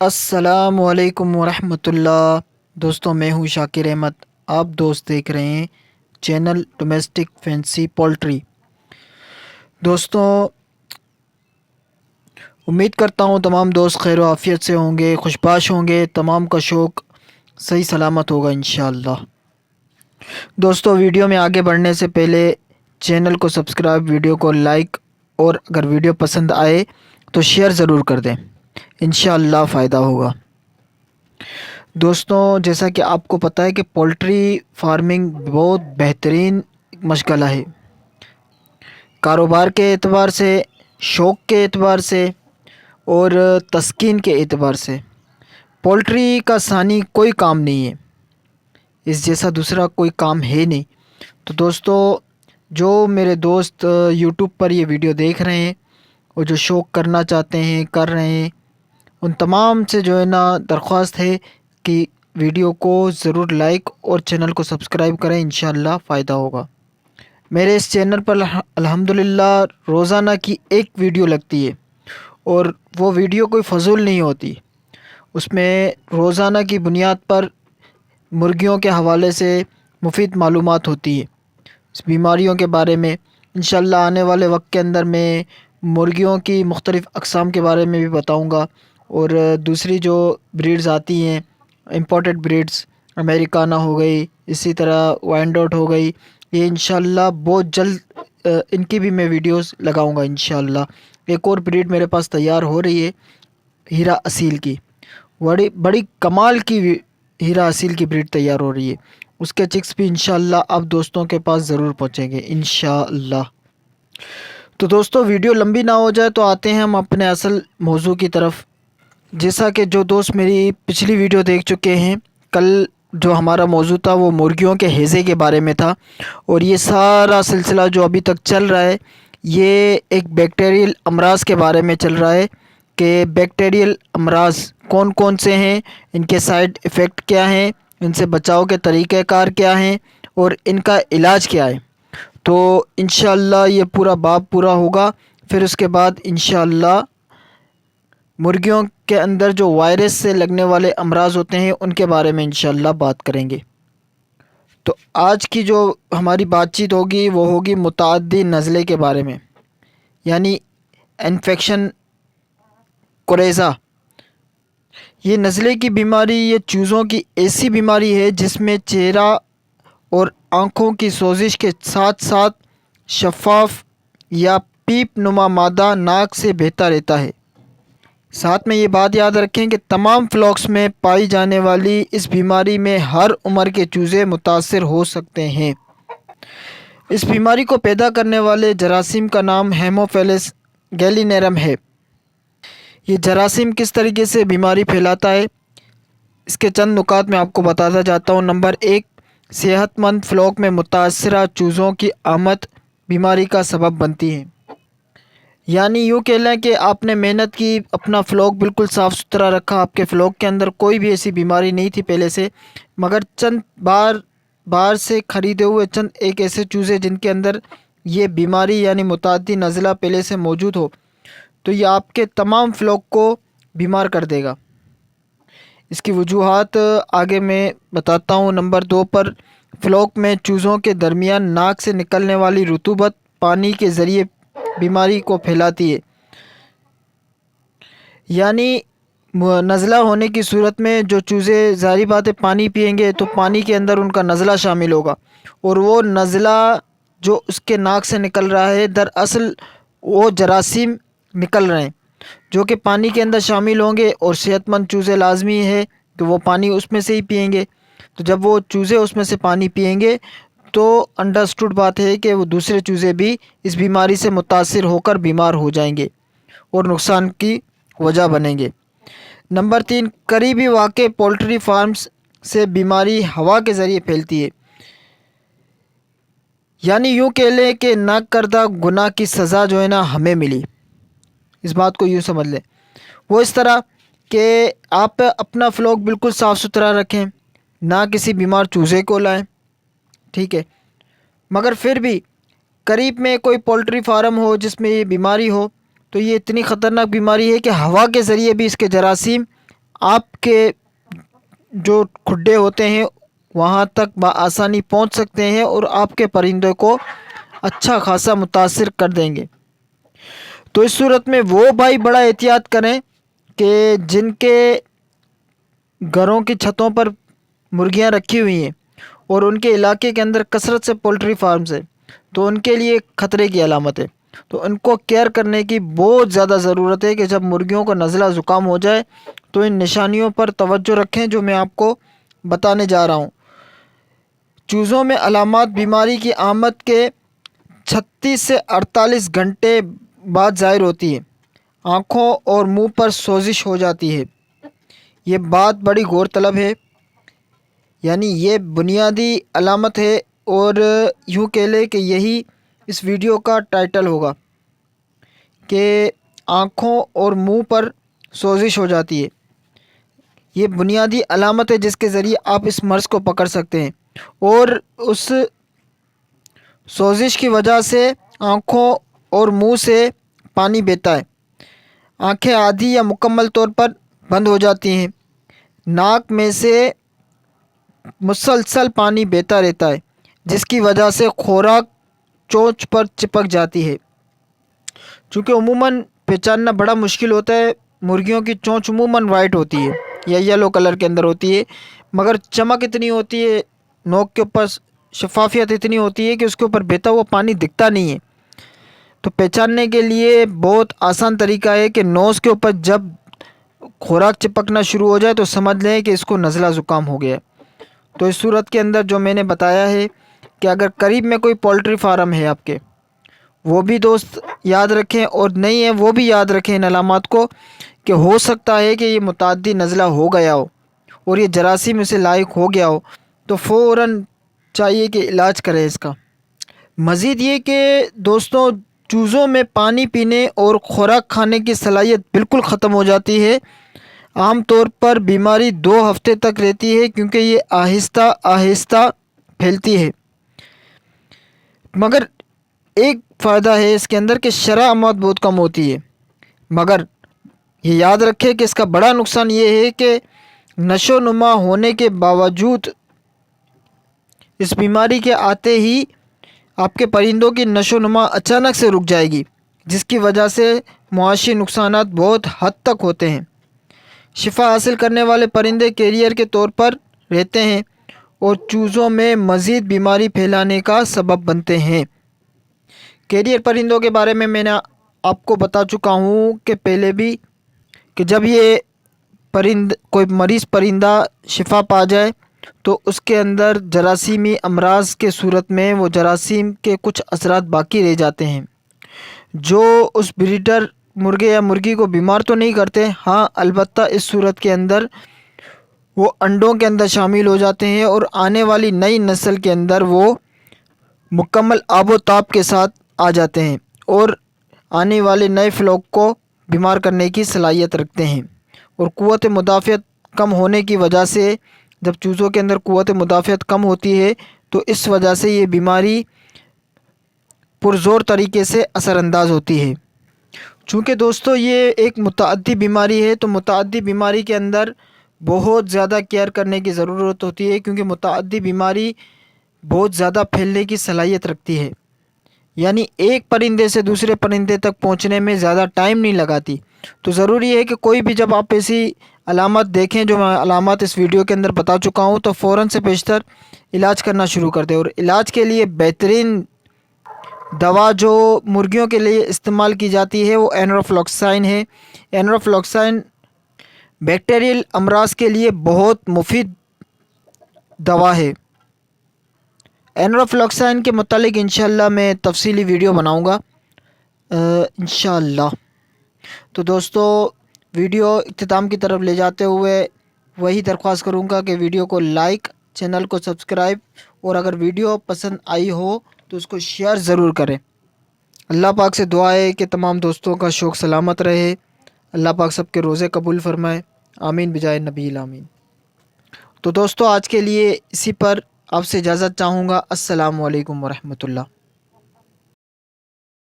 السلام علیکم ورحمۃ اللہ۔ دوستوں، میں ہوں شاکر احمد۔ آپ دوست دیکھ رہے ہیں چینل ڈومیسٹک فینسی پولٹری۔ دوستوں، امید کرتا ہوں تمام دوست خیر و عافیت سے ہوں گے، خوشباش ہوں گے، تمام کا شوق صحیح سلامت ہوگا انشاءاللہ۔ دوستوں، ویڈیو میں آگے بڑھنے سے پہلے چینل کو سبسکرائب، ویڈیو کو لائک، اور اگر ویڈیو پسند آئے تو شیئر ضرور کر دیں، انشاءاللہ فائدہ ہوگا۔ دوستوں، جیسا کہ آپ کو پتہ ہے کہ پولٹری فارمنگ بہت بہترین مشغلہ ہے، کاروبار کے اعتبار سے، شوق کے اعتبار سے، اور تسکین کے اعتبار سے پولٹری کا ثانی کوئی کام نہیں ہے، اس جیسا دوسرا کوئی کام ہے نہیں۔ تو دوستوں، جو میرے دوست یوٹیوب پر یہ ویڈیو دیکھ رہے ہیں اور جو شوق کرنا چاہتے ہیں، کر رہے ہیں، ان تمام سے جو ہے نا درخواست ہے کہ ویڈیو کو ضرور لائک اور چینل کو سبسکرائب کریں، انشاءاللہ فائدہ ہوگا۔ میرے اس چینل پر الحمدللہ روزانہ کی ایک ویڈیو لگتی ہے، اور وہ ویڈیو کوئی فضول نہیں ہوتی، اس میں روزانہ کی بنیاد پر مرغیوں کے حوالے سے مفید معلومات ہوتی ہے، اس بیماریوں کے بارے میں۔ انشاءاللہ آنے والے وقت کے اندر میں مرغیوں کی مختلف اقسام کے بارے میں بھی بتاؤں گا، اور دوسری جو بریڈز آتی ہیں، امپورٹڈ بریڈز، امریکانہ ہو گئی، اسی طرح وائنڈوٹ ہو گئی، یہ انشاءاللہ بہت جلد ان کی بھی میں ویڈیوز لگاؤں گا انشاءاللہ۔ ایک اور بریڈ میرے پاس تیار ہو رہی ہے، ہیرا اصیل کی، بڑی کمال کی ہیرا اصیل کی بریڈ تیار ہو رہی ہے، اس کے چکس بھی انشاءاللہ آپ دوستوں کے پاس ضرور پہنچیں گے انشاءاللہ۔ تو دوستوں، ویڈیو لمبی نہ ہو جائے تو آتے ہیں ہم اپنے اصل موضوع کی طرف۔ جیسا کہ جو دوست میری پچھلی ویڈیو دیکھ چکے ہیں، کل جو ہمارا موضوع تھا وہ مرغیوں کے ہیضے کے بارے میں تھا، اور یہ سارا سلسلہ جو ابھی تک چل رہا ہے یہ ایک بیکٹیریل امراض کے بارے میں چل رہا ہے کہ بیکٹیریل امراض کون کون سے ہیں، ان کے سائیڈ ایفیکٹ کیا ہیں، ان سے بچاؤ کے طریقہ کار کیا ہیں، اور ان کا علاج کیا ہے۔ تو انشاءاللہ یہ پورا باب پورا ہوگا، پھر اس کے بعد انشاءاللہ مرغیوں کے اندر جو وائرس سے لگنے والے امراض ہوتے ہیں ان کے بارے میں انشاءاللہ بات کریں گے۔ تو آج کی جو ہماری بات چیت ہوگی وہ ہوگی متعدی نزلے کے بارے میں، یعنی انفیکشن کوریزا۔ یہ نزلے کی بیماری یہ چوزوں کی ایسی بیماری ہے جس میں چہرہ اور آنکھوں کی سوزش کے ساتھ ساتھ شفاف یا پیپ نما مادہ ناک سے بہتا رہتا ہے۔ ساتھ میں یہ بات یاد رکھیں کہ تمام فلاکس میں پائی جانے والی اس بیماری میں ہر عمر کے چوزے متاثر ہو سکتے ہیں۔ اس بیماری کو پیدا کرنے والے جراثیم کا نام ہیموفیلس گیلینیرم ہے۔ یہ جراثیم کس طریقے سے بیماری پھیلاتا ہے، اس کے چند نکات میں آپ کو بتاتا جاتا ہوں۔ نمبر 1، صحت مند فلاک میں متاثرہ چوزوں کی آمد بیماری کا سبب بنتی ہے۔ یعنی یوں کہہ لیں کہ آپ نے محنت کی، اپنا فلاک بالکل صاف ستھرا رکھا، آپ کے فلاک کے اندر کوئی بھی ایسی بیماری نہیں تھی پہلے سے، مگر چند باہر سے خریدے ہوئے چند ایک ایسے چوزے جن کے اندر یہ بیماری یعنی متعدی نزلہ پہلے سے موجود ہو، تو یہ آپ کے تمام فلاک کو بیمار کر دے گا۔ اس کی وجوہات آگے میں بتاتا ہوں۔ نمبر 2 پر، فلاک میں چوزوں کے درمیان ناک سے نکلنے والی رطوبت پانی کے ذریعے بیماری کو پھیلاتی ہے، یعنی نزلہ ہونے کی صورت میں جو چوزے ظاہری بات ہے پانی پئیں گے تو پانی کے اندر ان کا نزلہ شامل ہوگا، اور وہ نزلہ جو اس کے ناک سے نکل رہا ہے دراصل وہ جراثیم نکل رہے ہیں جو کہ پانی کے اندر شامل ہوں گے، اور صحت مند چوزے لازمی ہے تو وہ پانی اس میں سے ہی پئیں گے۔ تو جب وہ چوزے اس میں سے پانی پئیں گے تو انڈرسٹوڈ بات ہے کہ وہ دوسرے چوزے بھی اس بیماری سے متاثر ہو کر بیمار ہو جائیں گے اور نقصان کی وجہ بنیں گے۔ نمبر 3، قریبی واقع پولٹری فارمز سے بیماری ہوا کے ذریعے پھیلتی ہے، یعنی یوں کہہ لیں کہ نہ کردہ گناہ کی سزا جو ہے نا ہمیں ملی۔ اس بات کو یوں سمجھ لیں، وہ اس طرح کہ آپ اپنا فلاک بالکل صاف ستھرا رکھیں، نہ کسی بیمار چوزے کو لائیں، ٹھیک ہے، مگر پھر بھی قریب میں کوئی پولٹری فارم ہو جس میں یہ بیماری ہو، تو یہ اتنی خطرناک بیماری ہے کہ ہوا کے ذریعے بھی اس کے جراثیم آپ کے جو کھڈے ہوتے ہیں وہاں تک بآسانی پہنچ سکتے ہیں اور آپ کے پرندے کو اچھا خاصا متاثر کر دیں گے۔ تو اس صورت میں وہ بھائی بڑا احتیاط کریں کہ جن کے گھروں کی چھتوں پر مرغیاں رکھی ہوئی ہیں اور ان کے علاقے کے اندر کثرت سے پولٹری فارمز ہیں، تو ان کے لیے خطرے کی علامت ہے۔ تو ان کو کیئر کرنے کی بہت زیادہ ضرورت ہے کہ جب مرغیوں کو نزلہ زکام ہو جائے تو ان نشانیوں پر توجہ رکھیں جو میں آپ کو بتانے جا رہا ہوں۔ چوزوں میں علامات بیماری کی آمد کے 36 سے 48 گھنٹے بعد ظاہر ہوتی ہے۔ آنکھوں اور منہ پر سوزش ہو جاتی ہے۔ یہ بات بڑی غور طلب ہے، یعنی یہ بنیادی علامت ہے اور یوں کہہ لے کہ یہی اس ویڈیو کا ٹائٹل ہوگا کہ آنکھوں اور منہ پر سوزش ہو جاتی ہے۔ یہ بنیادی علامت ہے جس کے ذریعے آپ اس مرض کو پکڑ سکتے ہیں، اور اس سوزش کی وجہ سے آنکھوں اور منہ سے پانی بہتا ہے، آنکھیں آدھی یا مکمل طور پر بند ہو جاتی ہیں، ناک میں سے مسلسل پانی بہتا رہتا ہے جس کی وجہ سے خوراک چونچ پر چپک جاتی ہے۔ چونکہ عموماً پہچاننا بڑا مشکل ہوتا ہے، مرغیوں کی چونچ عموماً وائٹ ہوتی ہے یا یلو کلر کے اندر ہوتی ہے، مگر چمک اتنی ہوتی ہے، نوک کے اوپر شفافیت اتنی ہوتی ہے کہ اس کے اوپر بہتا ہوا پانی دکھتا نہیں ہے۔ تو پہچاننے کے لیے بہت آسان طریقہ ہے کہ نوز کے اوپر جب خوراک چپکنا شروع ہو جائے تو سمجھ لیں کہ اس کو نزلہ زکام ہو گیا ہے۔ تو اس صورت کے اندر جو میں نے بتایا ہے کہ اگر قریب میں کوئی پولٹری فارم ہے آپ کے، وہ بھی دوست یاد رکھیں، اور نہیں ہے وہ بھی یاد رکھیں ان علامات کو، کہ ہو سکتا ہے کہ یہ متعدی نزلہ ہو گیا ہو اور یہ جراثیم اسے لاحق ہو گیا ہو، تو فوراً چاہیے کہ علاج کرے اس کا۔ مزید یہ کہ دوستوں، چوزوں میں پانی پینے اور خوراک کھانے کی صلاحیت بالکل ختم ہو جاتی ہے۔ عام طور پر بیماری 2 ہفتے تک رہتی ہے کیونکہ یہ آہستہ آہستہ پھیلتی ہے، مگر ایک فائدہ ہے اس کے اندر کہ شرح اموات بہت کم ہوتی ہے۔ مگر یہ یاد رکھے کہ اس کا بڑا نقصان یہ ہے کہ نشو و نما ہونے کے باوجود اس بیماری کے آتے ہی آپ کے پرندوں کی نشو و نما اچانک سے رک جائے گی، جس کی وجہ سے معاشی نقصانات بہت حد تک ہوتے ہیں۔ شفا حاصل کرنے والے پرندے کیریئر کے طور پر رہتے ہیں اور چوزوں میں مزید بیماری پھیلانے کا سبب بنتے ہیں۔ کیریئر پرندوں کے بارے میں نے آپ کو بتا چکا ہوں کہ پہلے بھی، کہ جب یہ کوئی مریض پرندہ شفا پا جائے تو اس کے اندر جراثیمی امراض کے صورت میں وہ جراثیم کے کچھ اثرات باقی رہ جاتے ہیں جو اس بریڈر مرغے یا مرغی کو بیمار تو نہیں کرتے، ہاں البتہ اس صورت کے اندر وہ انڈوں کے اندر شامل ہو جاتے ہیں اور آنے والی نئی نسل کے اندر وہ مکمل آب و تاب کے ساتھ آ جاتے ہیں اور آنے والے نئے فلوک کو بیمار کرنے کی صلاحیت رکھتے ہیں۔ اور قوت مدافعت کم ہونے کی وجہ سے، جب چوزوں کے اندر قوت مدافعت کم ہوتی ہے تو اس وجہ سے یہ بیماری پرزور طریقے سے اثر انداز ہوتی ہے۔ چونکہ دوستو یہ ایک متعدی بیماری ہے تو متعدی بیماری کے اندر بہت زیادہ کیئر کرنے کی ضرورت ہوتی ہے، کیونکہ متعدی بیماری بہت زیادہ پھیلنے کی صلاحیت رکھتی ہے، یعنی ایک پرندے سے دوسرے پرندے تک پہنچنے میں زیادہ ٹائم نہیں لگاتی۔ تو ضروری ہے کہ کوئی بھی جب آپ ایسی علامات دیکھیں جو میں علامات اس ویڈیو کے اندر بتا چکا ہوں تو فوراً سے بیشتر علاج کرنا شروع کر دیں۔ اور علاج کے لیے بہترین دوا جو مرغیوں کے لیے استعمال کی جاتی ہے وہ اینروفلوکسائن ہے۔ اینروفلوکسائن بیکٹیریل امراض کے لیے بہت مفید دوا ہے۔ اینروفلوکسائن کے متعلق انشاءاللہ میں تفصیلی ویڈیو بناؤں گا انشاءاللہ۔ تو دوستو، ویڈیو اختتام کی طرف لے جاتے ہوئے وہی درخواست کروں گا کہ ویڈیو کو لائک، چینل کو سبسکرائب، اور اگر ویڈیو پسند آئی ہو تو اس کو شیئر ضرور کریں۔ اللہ پاک سے دعا ہے کہ تمام دوستوں کا شوق سلامت رہے، اللہ پاک سب کے روزے قبول فرمائے، آمین بجائے نبی الامین۔ تو دوستو، آج کے لیے اسی پر آپ سے اجازت چاہوں گا۔ السلام علیکم ورحمۃ اللہ۔